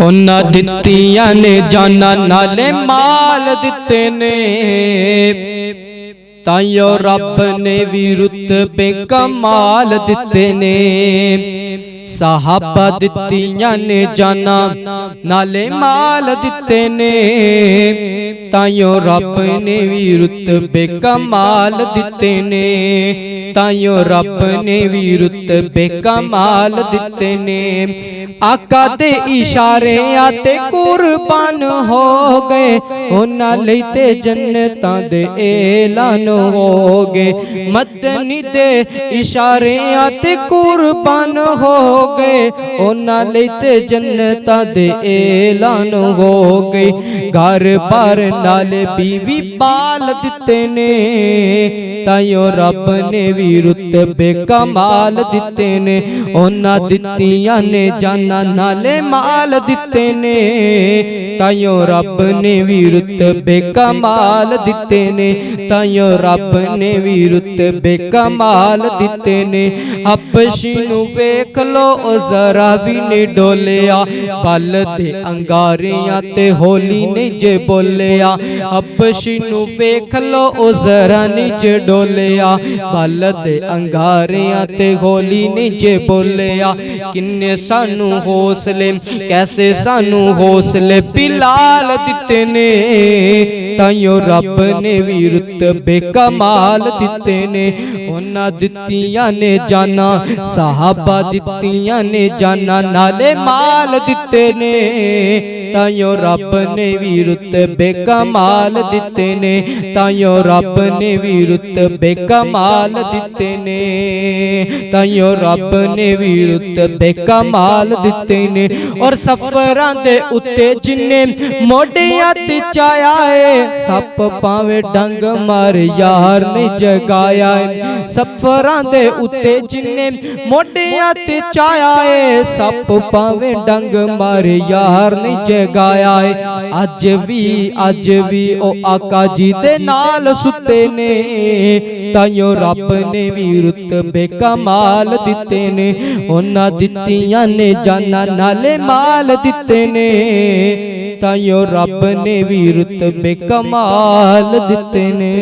उन्हां दित्तियां ने जाना नाले माल दिते ने, ताइयों रब ने भी रुतबे कमाल दिते ने। सहाबा दित्तियां ने जाना नाले माल दिते ने, ताइयों रब ने भी रुतबे कमाल दिते ने, ताइयों रब ने भी रुतबे कमाल दिते ने। आका दे इशारे आते कुर्बान हो गए, उन्हां लई ते जन्नतां दे ऐलान हो गए। मदनी दे इशारे आते कुर्बान हो गए, उन्हां लई ते जन्नतां दे ऐलान हो गए। घर बार नाल बीवी बाल दिते ने, ताइयों रब ने भी रुतबे कमाल दिते ने। उन्हां दित्तियां ने जाना नाले माल दिते ने, ताइयों रब ने भी रुतबे कमाल दिते ने, ताइयों रब ने भी रुतबे कमाल दिते ने। हबशी नू वेख लो ओ जरा भी नहीं डोलिया, पल ते अंगारियां ते होली नहीं जे बोलिया। हबशी नू वेख लो ओ जरा नहीं जे डोलिया, पल ते अंगारियां ते होली नहीं जे बोलिया। किन्ने सानू हौसले कैसे सानू हौसले बिलाल दिते ने, ताइयों रब ने भी रुतबे कमाल दिते ने। उन्हां दित्तियां ने जाना सहाबा दित्तियां ने जाना नाले माल दिते ने, ताइयों रब ने भी रुतबे कमाल दिते ने, ताइयों रब ने भी रुतबे कमाल दिते ने, ताइयों रब ने भी रुतबे कमाल दिते ने। और सफरां दे उत्ते जिन्ने मोढियां ते चाया है, सप पावे डंग मार यार नहीं जगाया है। सफरां दे उत्ते जिन्ने मोढियां ते चाया है, सप पावे डंग मार यार नहीं जगाया है। अज भी ओ आका जी दे नाल सुते ने, ताइयों रब ने भी रुतबे कमाल दिते ने। उन्हां दित्तियां ने जाना नाले माल दिते ने, ताइयों रब ने भी रुतबे कमाल दिते ने।